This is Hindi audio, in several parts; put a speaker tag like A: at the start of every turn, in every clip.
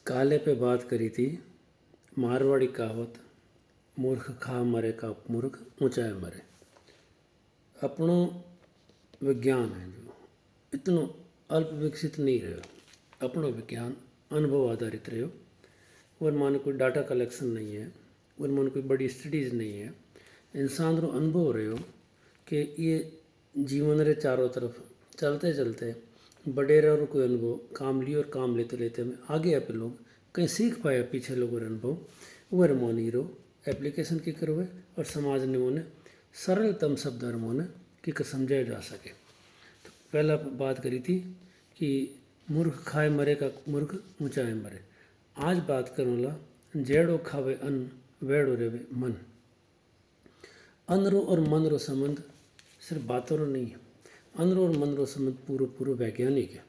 A: काले पे बात करी थी। मारवाड़ी कहावत, मूर्ख खा मरे का मूर्ख ऊंचाए मरे। अपनो विज्ञान है जो इतनो अल्प विकसित नहीं रहो। अपनो विज्ञान अनुभव आधारित रहो। और माने कोई डाटा कलेक्शन नहीं है, और माने कोई बड़ी स्टडीज़ नहीं है। इंसान रो अनुभव रहो कि ये जीवन रे चारों तरफ चलते चलते बडेरा रो कोई अनुभव काम लियो, और काम लेते लेते में आगे आप लोग कहीं सीख पाया पीछे लोगों रे अनुभव वर मोनी रो एप्लीकेशन की करवे, और समाज ने मोने सरलतम शब्द मोने कि समझाया जा सके। तो पहला बात करी थी कि मूर्ख खाए मरे का मूर्ख ऊंचाए मरे। आज बात करूँ ला जेड़ो खावे अन्न वेड़ो रेवे मन। अन्न रो और मन रो संबंध सिर्फ बातों रो नहीं है। अन्न रो और मन रो संबंध पूरो पूरो वैज्ञानिक है।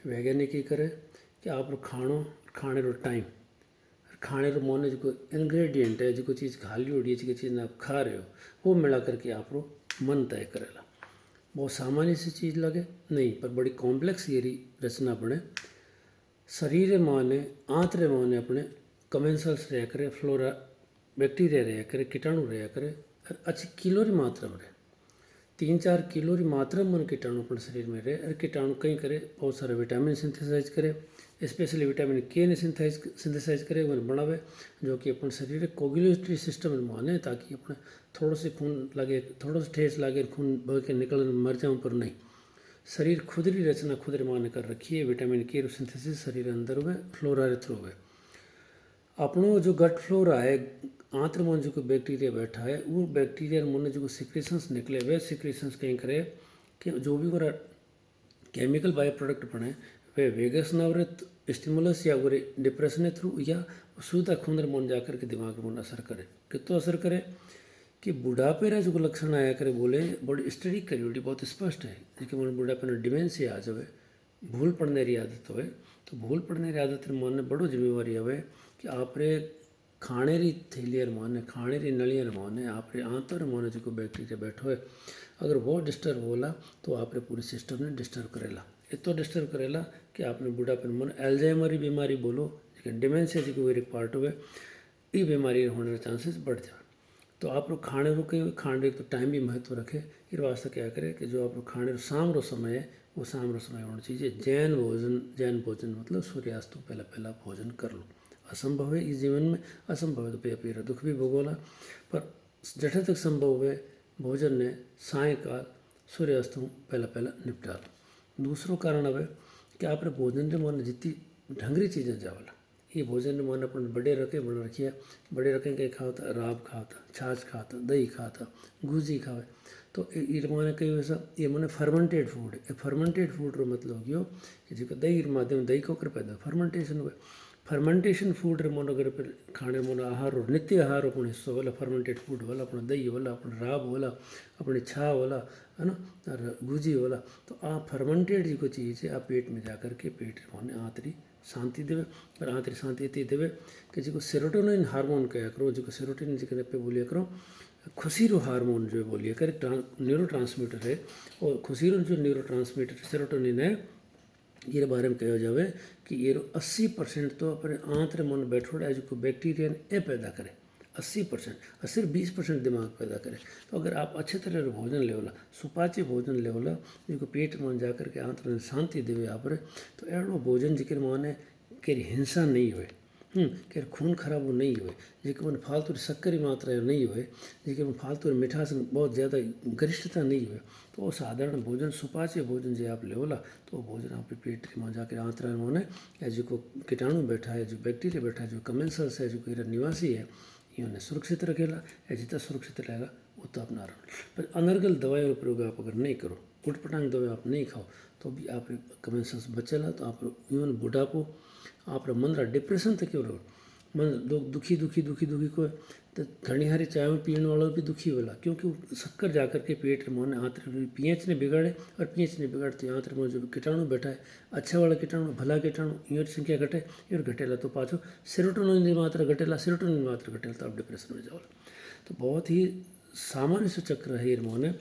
A: वैज्ञानिक ये करे कि आप रो खाणो, खाने रो टाइम, खाने रो मोने जो इंग्रेडिएंट है, जो चीज़ खा ली होड़ी, जो चीज़ आप खा रहे हो, वो मिला करके आप रो मन तय करेला। बहुत सामान्य सी चीज़ लगे नहीं, पर बड़ी कॉम्प्लेक्स ये रचना बने। शरीर माने आंतरे माने अपने कमेंसल्स रहा करे, फ्लोरा बैक्टीरिया रहा करे, कीटाणु रहा करे, और अच्छी किलो की मात्रा में रहे। 3-4 किलो की मात्रा में मन कीटाणु अपने शरीर में रहे। और कीटाणु कहीं करे बहुत सारे विटामिन सिंथेसाइज करे, स्पेशली विटामिन के ने सिंथेसाइज करे और बनावे, जो कि अपन शरीर कोगुलेटरी सिस्टम में माने, ताकि अपने थोड़ा से खून लगे, थोड़ा सा ठेस लगे, खून बह के निकल मर जाऊँ, पर नहीं। शरीर खुद की रचना खुद रे माने कर रखी है। विटामिन के सिंथेसिस शरीर अंदर हुए, फ्लोरा रे थ्रू हुए। अपनो जो गट फ्लोरा है, आंत्र में जो बैक्टीरिया बैठा है, वो बैक्टीरिया मन जो सिक्रेशंस निकले, वे सिक्रेशंस कहीं करे कि जो भी वो केमिकल बाय प्रोडक्ट बने, वे वेगस नवृत स्टिमुलस या वो डिप्रेशन के थ्रू या सीधा खून मन जाकर के दिमाग में असर करे। कितना असर करे कि बुढ़ापे रा जो लक्षण आया करे, बोले बड़ी स्टडी करी होती, बहुत स्पष्ट है कि मन बुढ़ापे में डिमेंशिया आ जाए, भूल पड़ने की आदत होए। तो भूल पड़ने की आदत मन ने बड़ो जिम्मेवारी है कि आप रे खाने री थैलियर माने, खाने री नलियर माने, आप रे आंतर माने जो बैक्टीरिया बैठो है, अगर वो डिस्टर्ब होला तो आप रे पूरे सिस्टम ने डिस्टर्ब करेला। इतो डिस्टर्ब करेला कि आपने बुढ़ापे में मन एल्जाइमर की बीमारी बोलो, लेकिन डिमेंशिया जो एक पार्ट हुए, ये बीमारी होने के चांसेस बढ़ जाए। तो आप लोग खाने को कहीं खाने तो टाइम भी महत्व रखे। इस वास्ते क्या करे कि जो आप लोग खाने शाम रो समय है, वो शाम रो समय होना चाहिए। जैन भोजन मतलब सूर्यास्त तो पहला पहला भोजन कर लो। असंभव है इस जीवन में, असंभव है तो पेरा दुख भी भोगोला, पर जठे तक संभव है भोजन ने सायकाल सूर्यास्त पहला पहला निपटा लो। दूसरो कारण है कि आप भोजन के मन जितनी ढंगरी चीज़ें जावला, ये भोजन ने मन अपन बड़े रखे बना रखिया। बड़े रखें कहीं खाता, राब खाता, छाछ खाता, दही खाता, गुजी खावे। तो ये माने कई वैसा ये माने फर्मेंटेड फूड है। फर्मेंटेड फूड रो मतलब यो कि जो दही माध्यम दही को कर पैदा फर्मेंटेशन हुए। फर्मेंटेशन फूड रे मोनो अगर खाने मोनो आहार रो नित्य आहार अपन हिस्सो वाला फर्मेंटेड फूड वाला, अपना दही वाला, अपना राब वाला, अपनी छा वाला, है ना, और गुजी वाला। तो आ फर्मेंटेड जो चीज़ है, आप पेट में जाकर के पेट माने आंतरी शांति देवे। और आंतरिक शांति इतनी देवे कि जो सेरोटोनिन हार्मोन कहा करो, जो सेरोटोनिन जिक्र पे बोलिया करो, खुशी रो हार्मोन जो बोलिए करे न्यूरो ट्रांसमीटर है। और खुशी रो जो न्यूरो ट्रांसमीटर सेरोटोनिन है, ये बारे में कहा जाए कि ये 80% तो अपने आंतर मन बैठोड़ा है जो बैक्टीरिया ने पैदा करे। 80% और सिर्फ 20% दिमाग पैदा करे। तो अगर आप अच्छे तरह भोजन लेवला, सुपाच्य भोजन लेवला, जो पेट मन जाकर के आंतर में शांति देवे आप रे, तो एड़ो भोजन जिक्र माने के हिंसा नहीं हुए, के खून खराब नहीं हुए, जेके मन फालतू शक्कर की मात्रा नहीं हुए, जेके मन फालतू मिठास बहुत ज़्यादा गरिष्ठता नहीं हुए। तो वो साधारण भोजन सुपाच्य भोजन जो आप लेवला, तो वो भोजन आपके पेट में जाकर आंतरण में या जो कीटाणु बैठा है, जो बैक्टीरिया बैठा है, जो कमेंसल्स है, जो कोई निवासी है, इन्हें सुरक्षित रखेला। या जितना सुरक्षित रहेगा उतना अपना रहो। पर अनर्गल दवाई का प्रयोग आप अगर नहीं करो, उठपटांग दवाई आप नहीं खाओ, तो भी आप कमेंसल्स बचेला। तो आप इवन बुढ़ापो आप मन रा डिप्रेशन तक क्यों रहो, मन दुखी दुखी दुखी दुखी को तो घनी हारी चाय में पीने वाला भी दुखी होला, क्योंकि शक्कर जाकर के पेट मन आंतर पीएच ने बिगाड़े। और पीएच ने बिगाड़ते आंतर में जो कीटाणु बैठा है, अच्छा वाला कीटाणु, भला कीटाणु, इन संख्या घटे और घटेला, तो पाछो सेरोटोनिन की मात्रा घटेला, सेरोटोनिन मात्रा घटेला, तो आप डिप्रेशन में जाओ। तो बहुत ही सामान्य से चक्र है ये मोने।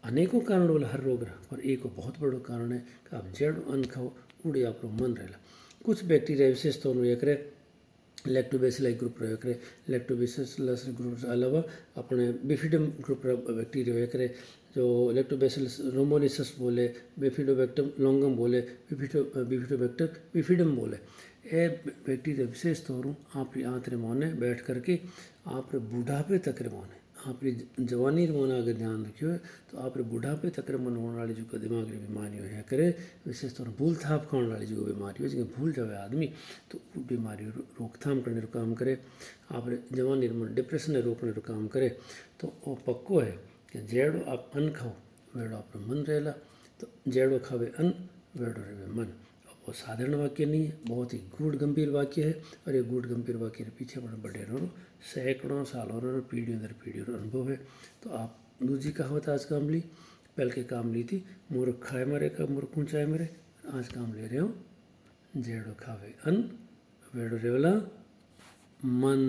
A: अनेकों कारण वाला हर रोग रहा, पर एक बहुत बड़ो कारण है कि आप जड़ अन्न खाओ, उड़े आप मन रहेला। कुछ बैक्टीरिया विशेष तौर पर एक लैक्टोबैसिलाई ग्रुप रहे करे। लैक्टोबैसिलस ग्रुप से अलावा अपने बिफिडम ग्रुप बैक्टीरिया एक रहे जो लैक्टोबैसिलस रोमोनिसस बोले, बिफिडोबैक्टर लॉन्गम बोले, बिफिडोबैक्टर बिफिडम बोले। ये बैक्टीरिया विशेष तौर आप आंतरे मोने बैठ करके आप बुढ़ापे तक मोने आप जवानी मोने अगर ध्यान रखियो तो आप बुढ़ापे तक मन होने वाली जो दिमाग की बीमारी है करे विशेष तौर भूल थाप खाने वाली जो बीमारी है जिसमें भूल जाए आदमी तो बीमारी रोकथाम करने का काम करे। आप जवानी मन डिप्रेशन रोकने का काम करे। तो वो पक्को है कि जेड़ो आप अन्न खाओ वेड़ो आप मन रहेला। तो जेड़ो खावे अन्न वेड़ो रहे मन। वो साधारण वाक्य नहीं है, बहुत ही गूढ़ गंभीर वाक्य है। और ये गूढ़ गंभीर वाक्य के पीछे बड़े बड़ेरों सैकड़ों सालों और पीढ़ियों दर पीढ़ियों अनुभव है। तो आप दूसरी कहावत आज काम ली, पहल के काम ली थी मूर्ख खाए मरे का मूर्ख ऊंचाए मरे। आज काम ले रहे हो जेड़ो खावे अन्न वेड़ो रेवला मन।